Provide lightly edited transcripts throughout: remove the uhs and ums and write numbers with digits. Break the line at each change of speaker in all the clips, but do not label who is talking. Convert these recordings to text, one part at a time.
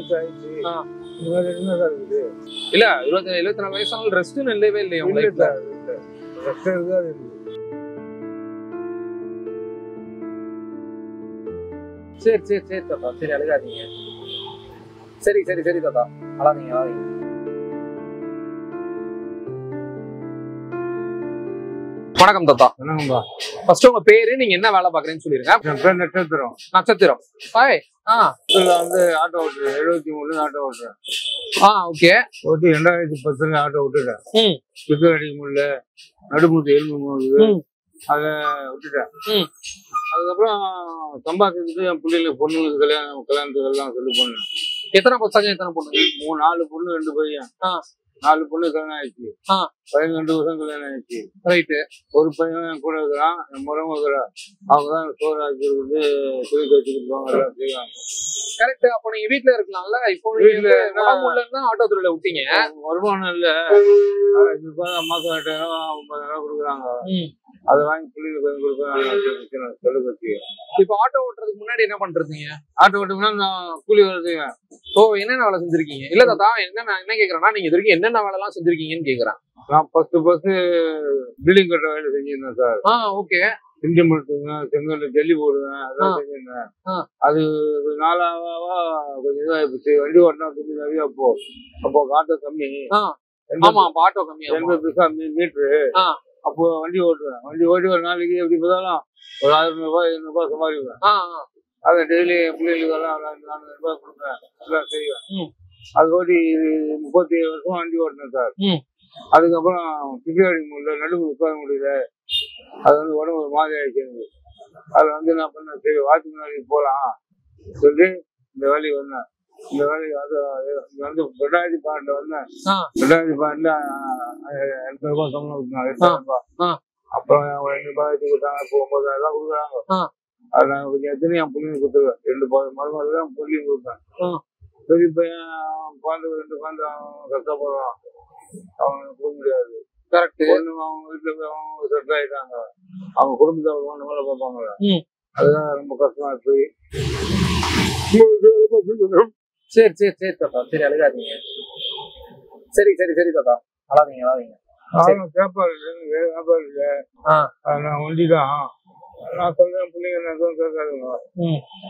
வருஷம் ஆயிடுச்சு. இந்த மாதிரி என்ன சார் இருக்குது?
இல்ல 24 வயசானாலும் ரெஸ்ட் இல்லவே இல்லையா உங்க லைஃப்ல?
ரெஸ்ட் இருக்காது.
சரி சரி சரி தாத்தா, சரி அழுகாதீங்க. சரி சரி சரி தாத்தா, அழாதீங்க அழாதீங்க. வணக்கம் தாத்தா.
வணக்கம்பா.
ஃபர்ஸ்ட் உங்க பேரு, நீங்க என்ன வேலை பாக்குறீங்கன்னு சொல்லிருங்க.
என் பேர் நட்சத்திரம்.
நட்சத்திரம். ஹாய்.
வந்து ஆட்டோ ஓட்டுறேன். 73 ஆட்டோ ஓட்டுறேன்.
ஓகே.
ஓட்டி 2010 ஆட்டோ விட்டுட்டேன். பிக்கர் அடிக்க முடியல, நடுமுத்து எலும்பு போகுது, அதை விட்டுட்டேன். அதுக்கப்புறம் சம்பாதிச்சுட்டு என் பிள்ளைங்களுக்கு பொண்ணுங்களுக்கு கல்யாணத்துக்கு எல்லாம் சொல்லி போனேன்.
எத்தனை பசங்க எத்தனை பொண்ணுங்க?
4 பொண்ணு 2 பையன். 4 பொண்ணு கல்யாணம் ஆயிடுச்சு. பையன் 2 வருஷம் கல்யாணம் ஆயிடுச்சு.
ரைட்டு.
ஒரு பையன் என் கூட இருக்கிறான், என் முறவங்க இருக்கிறா. அவங்க தான் சோறு ஆக்கி வந்து துணி வச்சுக்கிட்டு எல்லாம் செய்வாங்க.
கரெக்ட். அப்போ நீங்க வீட்டுல இருக்கலாம்ல. இப்போ வீட்டுல ஆட்டோ தொழில விட்டீங்க.
வருமானம் இல்ல, மாசம் 8,000 50,000 கொடுக்குறாங்க. அதை வாங்கி பிள்ளைங்க கொஞ்சம் கொடுப்பேன் சொல்லுங்க.
இப்போ ஆட்டோ ஓட்டுறதுக்கு முன்னாடி என்ன பண்றீங்க?
ஆட்டோ ஓட்டுனா நான் கூலி வேலை செய்வேன்.
என்னென்ன வேலை செஞ்சிருக்கீங்க? இல்ல தாத்தா, நான் என்ன கேக்குறேன்னா, நீங்க இது வரைக்கும் என்னென்ன வேலை எல்லாம் செஞ்சிருக்கீங்கன்னு கேக்குறேன்.
நான் ஃபர்ஸ்ட் பில்டிங் கட்டுற வேலை செஞ்சிருந்தேன் சார்.
ஓகே.
சிண்டி மடுத்துவேன், செங்கல்ல ஜல்லி போடுவேன், அதெல்லாம் செஞ்சிருந்தேன். அது நாளாவா கொஞ்சம் இதாகிடுச்சு. வண்டி ஓட்டினா கொஞ்சம் நிறைய அப்போ ஆட்டோ கம்மி.
ஆட்டோ கம்மி,
80 பைசா மீட்ரு. அப்போ வண்டி ஓட்டுவேன். வண்டி ஓட்டி ஒரு நாளைக்கு எப்படி பார்த்தாலும் ஒரு 1000 ரூபாய் 700 ரூபாய் சம்பாதிக்குவேன். அதை டெய்லி பிள்ளைகளுக்கு எல்லாம் 400 ரூபாய் கொடுப்பேன், எல்லாம் செய்வேன். அது ஓட்டி 37 வருஷம் வண்டி ஓட்டினேன் சார். அதுக்கப்புறம் பிக்கர் அடிக்க முடியல, நடுவு உட்கார முடியல. அது வந்து உடம்பு ஒரு மாதிரி ஆயிடுச்சு எனக்கு. அது வந்து நான் பண்ணேன், சரி வாட்சி வேலைக்கு போகலாம் சொல்லி இந்த வேலைக்கு வந்தேன். இந்த வேலைக்கு வந்து 2012 வந்தேன். 2012 800 ரூபாய் சம்பளம் கொடுத்தாங்க, 8,000 ரூபாய். அப்புறம் 2 ரூபாய் கொடுத்தாங்க, 9,000 ரூபாய் கொடுக்குறாங்க. அது நான் கொஞ்சம் எத்தனையும் என் பிள்ளைங்க கொடுத்துருவேன். 2 மருமகள் தான் பிள்ளைங்க கொடுப்பேன். பெரிய பையன் குழந்தை 2 குழந்தை அவன் கஷ்டப்படுறான், அவன் போக முடியாது.
கரெக்ட்.
அவங்க வீட்டுல அவங்க செட்டில் ஆயிட்டாங்க, அவங்க குடும்பத்தை அவங்க வேலை பார்ப்பாங்க. அதுதான் ரொம்ப கஷ்டமா இருக்கு.
சரி சரி சரி தாத்தா, சரி அழுகாதீங்க. சரி சரி சரி தாத்தா, அழாதீங்க அழாதீங்க.
வியாபாரம் இல்லை, வியாபாரம் இல்லை. நான் ஒண்டிதான். நான் சொல்றேன் பிள்ளைங்க நான் கேட்காதுங்க.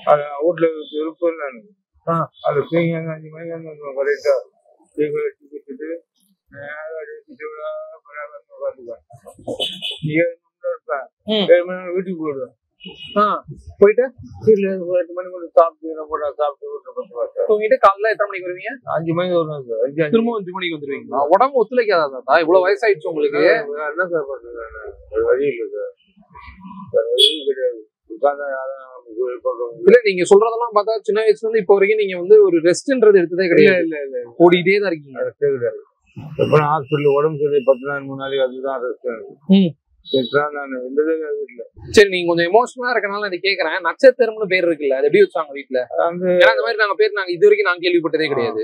அது வீட்டுல விருப்பம் இல்லை எனக்கு. அது பிள்ளைங்க 5 மணிக்கு கரெக்டா வச்சுட்டு உட்காந்துக்குவேன். 7 மணி இருப்பேன், 7 மணி வீட்டுக்கு போயிடுவேன்.
போயிட்டு
வீட்டுல 8 மணி மட்டும் சாப்பிட்டு போட்டா சாப்பிட்டு
தூங்கிட்டு காலைல எத்தனை மணிக்கு வருவீங்க?
5 மணிக்கு வருவேன் சார்.
திரும்ப 5 மணிக்கு வந்துருவீங்களா? உடம்பு ஒத்துழைக்காதா தாத்தா? இவ்வளவு வயசாயிடுச்சு உங்களுக்கு.
என்ன சார் பண்றது? வழி இல்லை சார், வழி கிடையாது.
இல்ல நீங்க சொல்றதெல்லாம் பார்த்தா சின்ன வயசுல இருந்து இப்ப வரைக்கும் நீங்க வந்து ஒரு ரெஸ்ட்ன்றது எடுத்ததே கிடையாது.
இல்ல
ஓடிட்டே தான் இருக்கீங்க.
ரெஸ்டே கிடையாது. எப்ப ஹாஸ்பிட்டல் உடம்பு சரி 10 நாள் 3 நாளைக்கு அதுதான் ரெஸ்ட்.
சரி, நீங்க கொஞ்சம் எமோஷனலா இருக்கனால நான் கேக்குறேன். நட்சத்திரம்னு பேர் இருக்குல்ல, அது எப்படி வச்சாங்க வீட்டுல? ஏன்னா அந்த மாதிரி நாங்க பேர் நாங்க இது வரைக்கும் நான் கேள்விப்பட்டதே கிடையாது.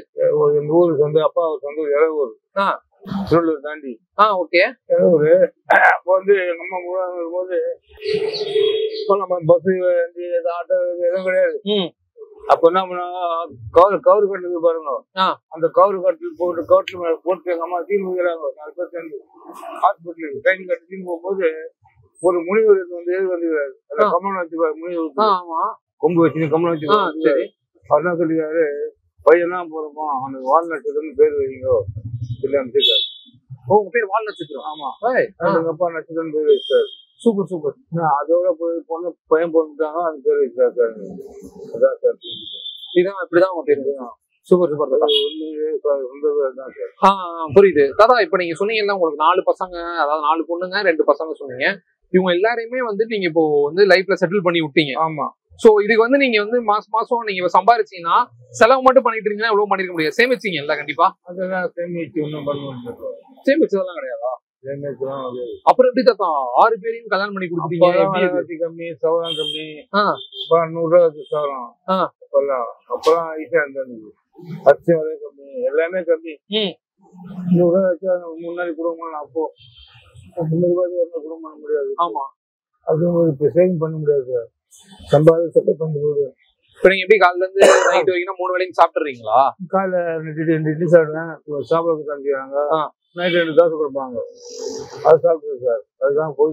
எங்க ஊருக்கு வந்து அப்பா சொந்த இளவூர், திருவள்ளூர் தாண்டி.
ஓகே.
இளவூர். அப்போ வந்து எங்க அம்மா முழுவதும் இருக்கும்போது இப்போ நம்ம பஸ் ஆட்டோ எதுவும் கிடையாது. அப்ப என்ன பண்ணாங்க, கவுரு கட்டுக்கு பாருங்க, அந்த கவுரு கட்டில் கவுட்ல மேல போட்டு எங்க அம்மா தீர்வு வைக்கிறாங்க. 4 பேர் சேர்ந்து ஹாஸ்பிட்டலுக்கு ட்ரைனிங் கட்டி தீர்வு போகும்போது ஒரு முனிவர் வந்து வந்துக்கிறாரு. அந்த கமலம் வச்சுப்பாரு, முனிவர் கொம்பு வச்சு கமலம் வச்சுப்பாரு. அவர் தான் சொல்லிக்காரு, பையன் தான் போறோமா அவனுக்கு வால் நட்சத்திரம்னு பேர் வைங்க சொல்லி அமைச்சிருக்காரு.
உங்க பேர் வால் நட்சத்திரம்?
ஆமா, எங்க அப்பா நட்சத்திரம் பேர் வச்சாரு.
Super super.
அதோட பொண்ணு பையன் போட்டுட்டாங்க, அது பேர் வச்சாரு சார். அதான் சார்,
இதான் இப்படிதான் உங்க பேரு. சூப்பர் சூப்பர் தாத்தா.
சார்
புரியுது தாத்தா. இப்ப நீங்க சொன்னீங்கன்னா உங்களுக்கு 4 பசங்க, அதாவது 4 பொண்ணுங்க 2 பசங்க சொன்னீங்க. இவங்க எல்லாரையுமே வந்து நீங்க இப்போ வந்து லைஃப்ல செட்டில் பண்ணி விட்டீங்க.
ஆமா.
சோ இதுக்கு வந்து நீங்க வந்து மாசம் நீங்க சம்பாரிச்சீங்கன்னா செலவு மட்டும் பண்ணிட்டு இருந்தீங்கன்னா எவ்வளவு பண்ணிருக்க முடியாது? சேமிச்சீங்க இல்ல? கண்டிப்பா
அதெல்லாம் சேமிச்சு ஒன்றும் பண்ண முடியாது.
சேமிச்சதெல்லாம் கிடையாதா? அப்புறம் எப்படி தாத்தா 6 பேரையும் கல்யாணம் பண்ணி கொடுத்தீங்க?
கம்மி, சவரம் கம்மி, 100 ரூபா வச்சு சவரம். அப்பெல்லாம் ஈஸியா இருந்தது. அரிசி விலை கம்மி, எல்லாமே கம்மி. 100 ரூபா வச்சு முன்னாடி குடும்பம். அப்போ 300 ரூபாய்க்கு குடும்பம் பண்ண முடியாது.
ஆமா,
அது இப்ப சேவிங் பண்ண முடியாது சார். சம்பாதி செட்டப் பண்ணி போடுவேன்.
இப்ப நீங்க எப்படி காலைல இருந்து நைட் வரைக்கும் 3 வேளையும் சாப்பிட்டுறீங்களா?
காலைல 2 இட்லி சாப்பிடுவேன், சாப்பாடு தம்பிக்கிறாங்க, நைட் 2 தோசை கொடுப்பாங்க, அது சாப்பிடுவேன் சார். அதுதான் போய்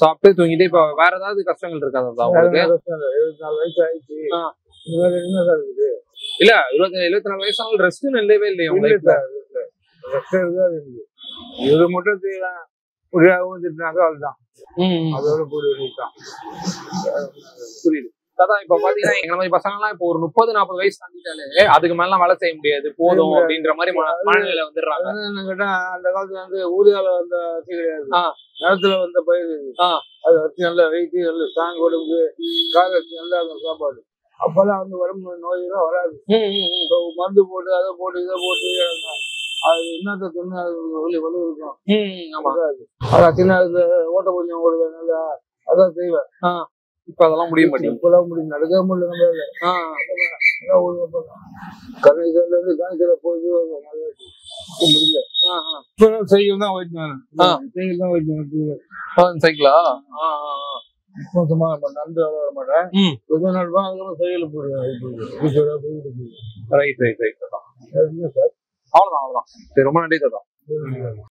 சாப்பிட்டு தூங்கிட்டு. இப்ப வேற ஏதாவது கஷ்டங்கள் இருக்காதா உங்களுக்கு?
74 வயசு ஆயிடுச்சு, இந்த மாதிரி என்ன சார் இருக்குது?
இல்ல 74 வயசானாலும் ரெஸ்ட் இல்லவே இல்லையா உங்க லைஃப்ல?
ரெஸ்ட் இருக்காது. இது மட்டும் செய்யலாம், முடியாகவும் திட்டினாக்கா அதுதான், அதோட போயிதான்.
புரியுது. அதான் இப்ப பாத்தீங்கன்னா எங்க மாதிரி பசங்க எல்லாம் இப்போ ஒரு 30-40 வயசு தாண்டிட்டாலே அதுக்கு மேல வேலை செய்ய முடியாது, போதும் அப்படின்ற மாதிரி மனநிலையில வந்துடுறாங்க.
என்ன கேட்டா, அந்த காலத்துல ஊதியால வந்த கிடையாது, நிலத்துல வந்த பயிர், அது வச்சு நல்ல வெயிட், நல்ல ஸ்ட்ராங் உடம்பு, கால வச்சு நல்லா சாப்பாடு. அப்பெல்லாம் உடம்பு நோயெல்லாம் வராது. மருந்து போட்டு அதை போட்டு இதை போட்டு அது என்னத்த சொன்னா அது வலு இருக்கும். அதான் சின்ன ஓட்ட கொஞ்சம் ஓடுவேன், நல்லா அதான் செய்வேன்.
இப்ப அதெல்லாம் முடிய மாட்டேங்குது.
இப்பெல்லாம் முடியும், நடக்க முடியல. கரையில இருந்து காய்ச்சல போய் முடியல. இப்ப சைக்கிள் தான் ஓட்டினேன், சைக்கிள் தான் ஓட்டினேன்.
சைக்கிளா?
இப்போ சும்மா நடந்து வர மாட்டேன், கொஞ்ச நாள் அதுக்கப்புறம் சைக்கிள் போடுவேன்.
Right right right. அவ்வளவுதான் அவ்வளவுதான். சரி, ரொம்ப நன்றி தாத்தா.